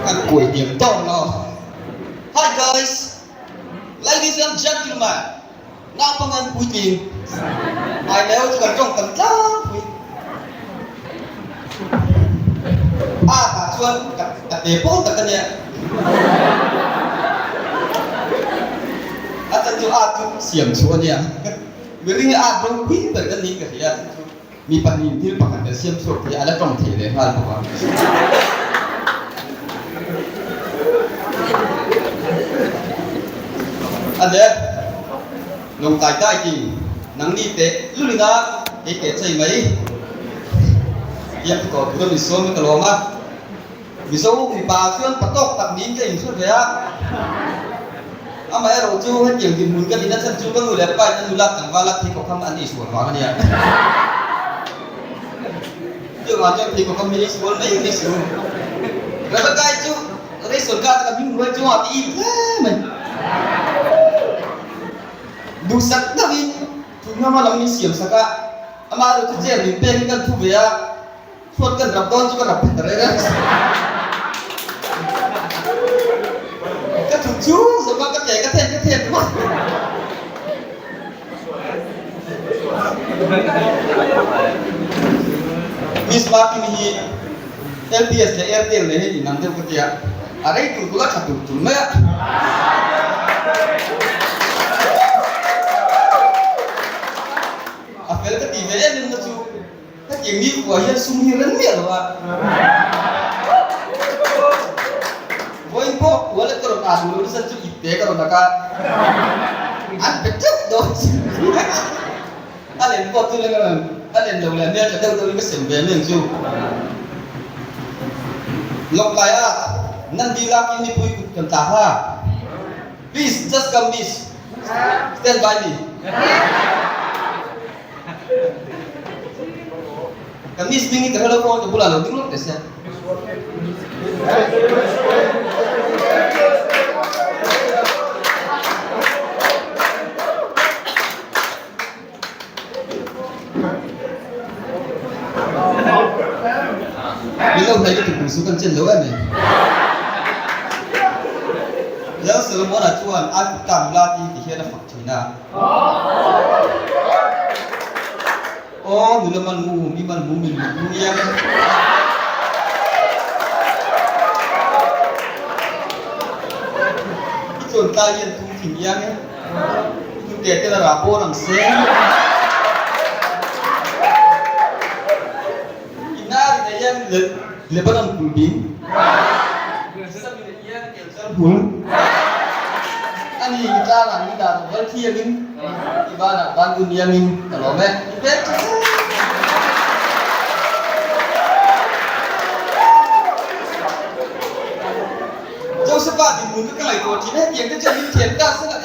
Quỷ điểm to nó. Hi guys, ladies and gentlemen. Now pengen puji. Ai leo juga trong tầm lắm. Cả chuan cả để bố cả cái này. Akan tu siam chuan ya. Beri dong quý berkan ni cái ya. Mi panin til pakan dia siam chuan dia ada trong thể le hal apa. Ada long tai tai ki nang ni te lulina ke chai mai ya ko tu mi so mi kaloma mi so mi pa chuan patok tak nin ke in chu ya ama ero chu hết nhiều tin mun cái đi nó chân chu có người đẹp bay nó lắc thằng va lắc thì có không ăn đi xuống vào cái này chứ mà cho thì có không đi xuống đấy đi xuống rồi cái chu cái xuống cả cái mình nuôi chu họ đi mình đủ sắc tapi chúng nó mà làm như xiêm sắc á ama rồi cái mình bên cái thu về á suốt cái rập đón chứ có rập phải đấy cái thằng chú rồi mà cái thiệt đúng không? Miss Martin hi LPS le Airtel le hi nang te kutia are tu kula khatu tu me afel cái TV nên nó chu cái chuyện đi của hiền sung hiền lớn miệng rồi Voy po, wala ko na dulu sa chu ite ko na ka. An betuk dos. Alin po tu lang alin daw lang niya daw daw sem be nang chu. Lok kaya nandila kini puy kan ta ha. Please just come this. Stand by me. Kami sini kalau ko ke bulan lo dulu tes ya. Lâu nay cái thủ số trên lỗ này, lâu sớm muốn là chuan ăn tạm la thì hiện là phật thủy na. Người làm mù mình yang. Chuan ta yên thu thỉnh yang ấy, thu kẹt cái là rapo làm xe. Lebaran kulbin, ani kita lah ni dah berarti yang ibarat bangun yang ini kalau jauh sebab di mulut kan lagi kau cina yang tu jadi cerita sangat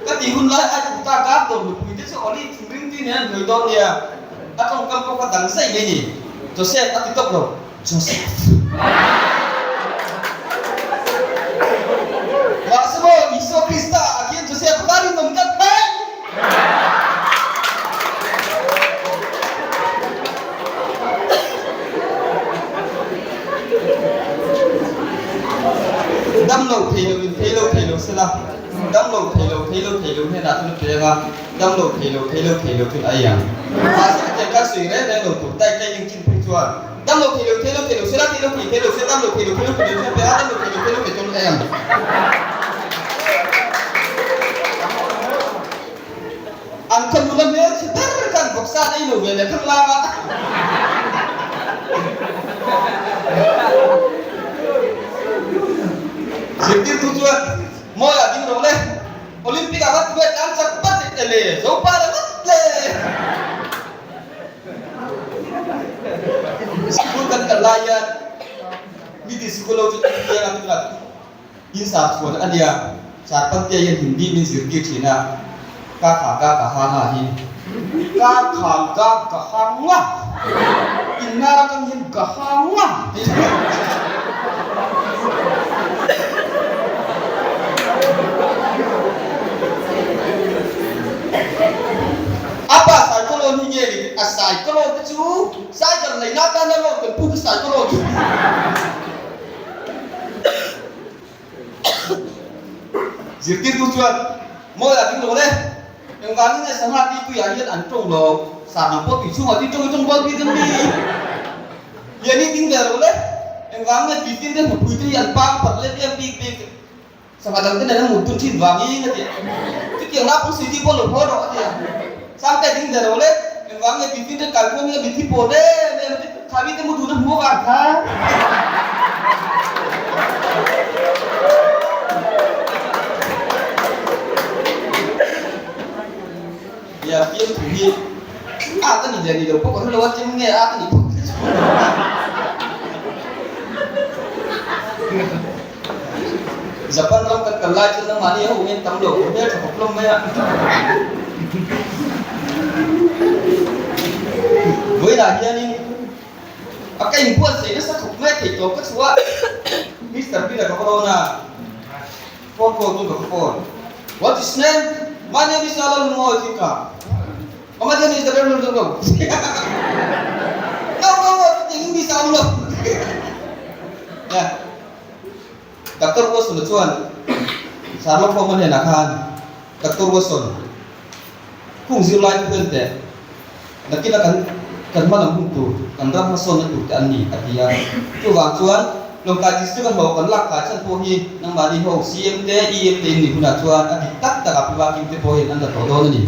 kan di mulut ada buta karton, itu seorang curi tu ni người don dia. Atau kamu kau kadang saya ni, Joseph atau top lo, Joseph. Wah semua iso Krista, akhirnya Joseph kali mengkat baik. Đâm lầu thầy lầu sẽ là đâm lầu thầy lầu hay là tôi nói là đâm lầu thầy lầu thì ai à? Các suy nghĩ này lầu tụt tay những chuyện bình thường. Đâm lầu thầy lầu sẽ là thầy lầu sẽ đâm lầu thầy lầu sẽ bé đâm lầu thầy lầu cho em. Anh không muốn làm gì thì tất cả các xa đây lầu về là thăng lang á. Dịp tiếp thu chưa? Mỗi là đi đâu lên? Olympic akan buat dan cepat ditele. Sopa dah betul. Sekolah kan kelayan. Di sekolah itu dia yang bilang. Insaf sekolah dia. Saat penting yang Hindi min zikir Cina. Kakak hahi. Kakak hanglah. Inara kan hin kahanglah. Apa psikologinya ni? Psikologi tu, saya jangan nak tanya lo, tapi psikologi. sirkin tu chuan moi là cái đồ đấy em gắng cái sáng hạt đi tu ya hiền ăn trông lo sản nào pot bị chung ở đi trong bao đi trong đi giờ đi tính giờ rồi đấy em gắng cái tí tin đến một buổi thì ăn bám phật lên em đi sao mà cái này nó một tuần thịt vàng ý nữa thì cái kiểu nào cũng sử dụng bao lột hoa đó thì sang cái tính giờ rồi đấy em gắng cái tí tin đến cả con như bị thịt bột đấy em thay vì cái một tuần nó mua vàng ha ya phim thủ hi cái gì vậy đi đâu có cái lo chứ nghe cái gì Japan ram kan kalai chu nang mani ho ngen tam lo ne thok lom me với là hiền đi cái hình quân sẽ nó sắc khục mét thì tổ các số Mr. Peter Corona con tôi có con what is name my name is Alan Moitika my name is the Reverend no tiếng đi sao luôn ya Dr. Wilson chuan sarlo ko man hena khan Dr. Wilson kung zil lai tu te nakila kan malam hung tu kan ram hason na tu te anni atia tu wang chuan longka district kan ho kan lak ka chan po hi nang mari ho CM te EM te ni huna chuan ati tak tak apiwa kim te po hi nan da to do ni